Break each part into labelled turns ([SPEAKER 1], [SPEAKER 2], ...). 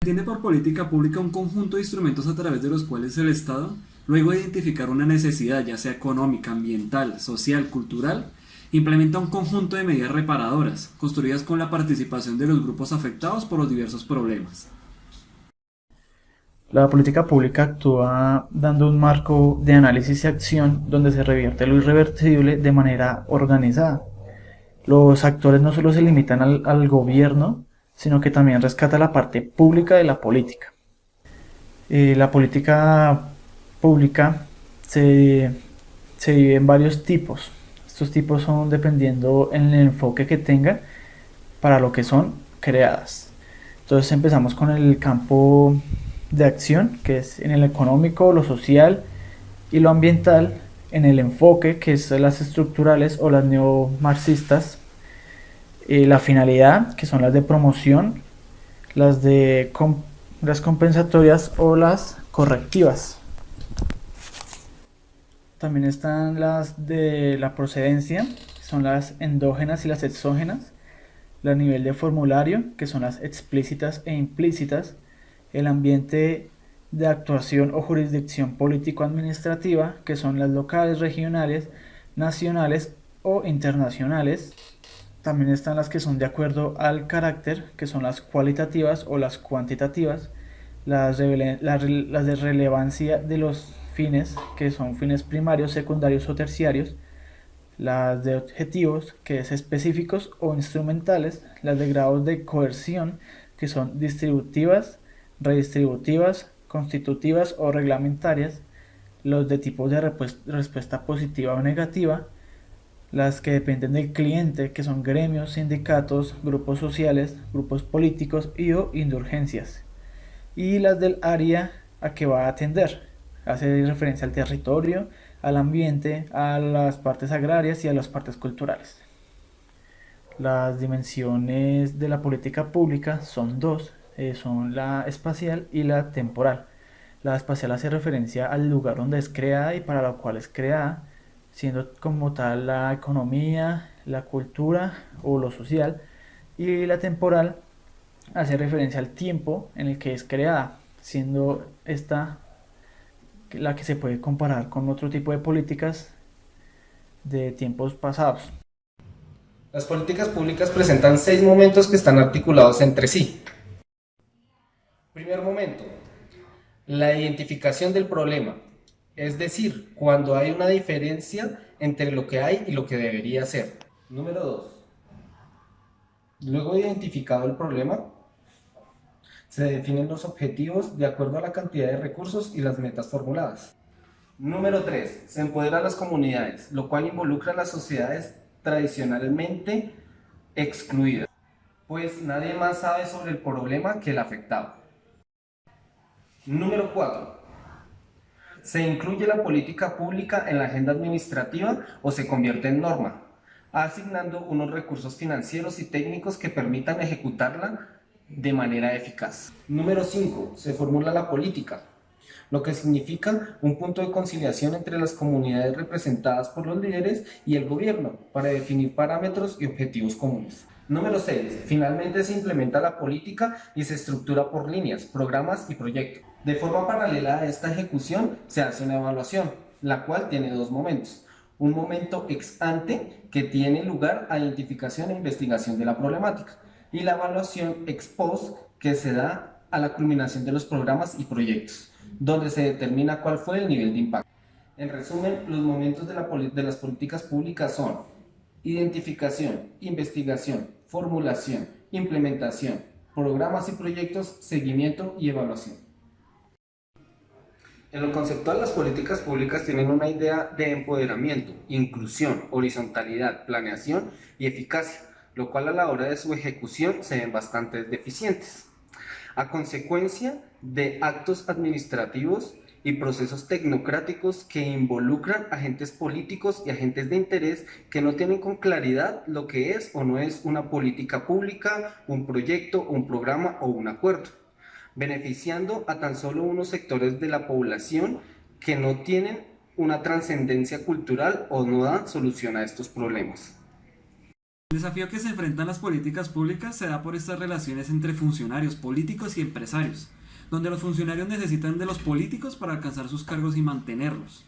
[SPEAKER 1] Entiende por política pública un conjunto de instrumentos a través de los cuales el Estado, luego de identificar una necesidad, ya sea económica, ambiental, social, cultural, implementa un conjunto de medidas reparadoras, construidas con la participación de los grupos afectados por los diversos problemas.
[SPEAKER 2] La política pública actúa dando un marco de análisis y acción donde se revierte lo irreversible de manera organizada. Los actores no solo se limitan al gobierno, sino que también rescata la parte pública de la política. La política pública se, se divide en varios tipos. Estos tipos son dependiendo en el enfoque que tenga para lo que son creadas. Entonces empezamos con el campo de acción, que es en el económico, lo social y lo ambiental, en el enfoque, que es las estructurales o las neomarxistas, la finalidad, que son las de promoción, las de las compensatorias o las correctivas. También están las de la procedencia, que son las endógenas y las exógenas, la nivel de formulario, que son las explícitas e implícitas, el ambiente de actuación o jurisdicción político-administrativa, que son las locales, regionales, nacionales o internacionales. También están las que son de acuerdo al carácter, que son las cualitativas o las cuantitativas, las de relevancia de los fines, que son fines primarios, secundarios o terciarios, las de objetivos, que es específicos o instrumentales, las de grados de coerción, que son distributivas, redistributivas, constitutivas o reglamentarias, los de tipos de respuesta positiva o negativa, las que dependen del cliente, que son gremios, sindicatos, grupos sociales, grupos políticos y o indulgencias, y las del área a que va a atender. Hace referencia al territorio, al ambiente, a las partes agrarias y a las partes culturales. Las dimensiones de la política pública son dos, son la espacial y la temporal. La espacial hace referencia al lugar donde es creada y para lo cual es creada, siendo como tal la economía, la cultura o lo social. Y la temporal hace referencia al tiempo en el que es creada, siendo esta la que se puede comparar con otro tipo de políticas de tiempos pasados.
[SPEAKER 3] Las políticas públicas presentan 6 momentos que están articulados entre sí. Primer momento, la identificación del problema, es decir, cuando hay una diferencia entre lo que hay y lo que debería ser. Número 2. Luego de identificado el problema, se definen los objetivos de acuerdo a la cantidad de recursos y las metas formuladas. Número 3. Se empodera a las comunidades, lo cual involucra a las sociedades tradicionalmente excluidas, pues nadie más sabe sobre el problema que el afectado. Número 4. Se incluye la política pública en la agenda administrativa o se convierte en norma, asignando unos recursos financieros y técnicos que permitan ejecutarla de manera eficaz. Número 5. Se formula la política, lo que significa un punto de conciliación entre las comunidades representadas por los líderes y el gobierno para definir parámetros y objetivos comunes. Número 6. Finalmente se implementa la política y se estructura por líneas, programas y proyectos. De forma paralela a esta ejecución se hace una evaluación, la cual tiene dos momentos. Un momento ex ante, que tiene lugar a identificación e investigación de la problemática, y la evaluación ex post, que se da a la culminación de los programas y proyectos, donde se determina cuál fue el nivel de impacto. En resumen, los momentos de las políticas públicas son identificación, investigación, formulación, implementación, programas y proyectos, seguimiento y evaluación. En lo conceptual, las políticas públicas tienen una idea de empoderamiento, inclusión, horizontalidad, planeación y eficacia, lo cual a la hora de su ejecución se ven bastante deficientes, a consecuencia de actos administrativos y procesos tecnocráticos que involucran agentes políticos y agentes de interés que no tienen con claridad lo que es o no es una política pública, un proyecto, un programa o un acuerdo, beneficiando a tan solo unos sectores de la población que no tienen una trascendencia cultural o no dan solución a estos problemas.
[SPEAKER 1] El desafío que se enfrentan las políticas públicas se da por estas relaciones entre funcionarios, políticos y empresarios, donde los funcionarios necesitan de los políticos para alcanzar sus cargos y mantenerlos.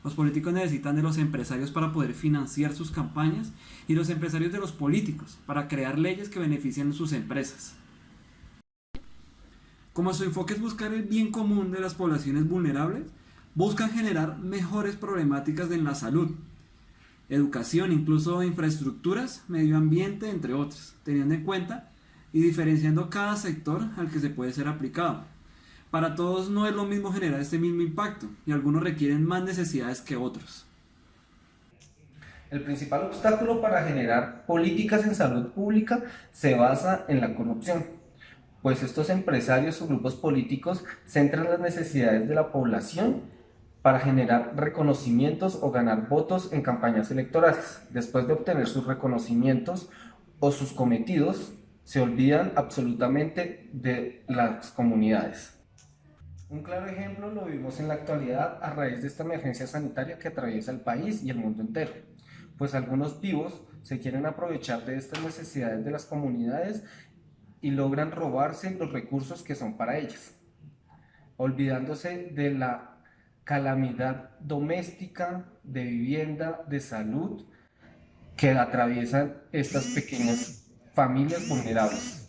[SPEAKER 1] Los políticos necesitan de los empresarios para poder financiar sus campañas y los empresarios de los políticos para crear leyes que beneficien sus empresas. Como su enfoque es buscar el bien común de las poblaciones vulnerables, buscan generar mejores problemáticas en la salud, educación, incluso infraestructuras, medio ambiente, entre otros, teniendo en cuenta y diferenciando cada sector al que se puede ser aplicado. Para todos no es lo mismo generar este mismo impacto y algunos requieren más necesidades que otros.
[SPEAKER 3] El principal obstáculo para generar políticas en salud pública se basa en la corrupción, pues estos empresarios o grupos políticos centran las necesidades de la población para generar reconocimientos o ganar votos en campañas electorales. Después de obtener sus reconocimientos o sus cometidos, se olvidan absolutamente de las comunidades. Un claro ejemplo lo vimos en la actualidad a raíz de esta emergencia sanitaria que atraviesa el país y el mundo entero, pues algunos vivos se quieren aprovechar de estas necesidades de las comunidades y logran robarse los recursos que son para ellas, olvidándose de la calamidad doméstica, de vivienda, de salud que atraviesan estas pequeñas familias vulnerables.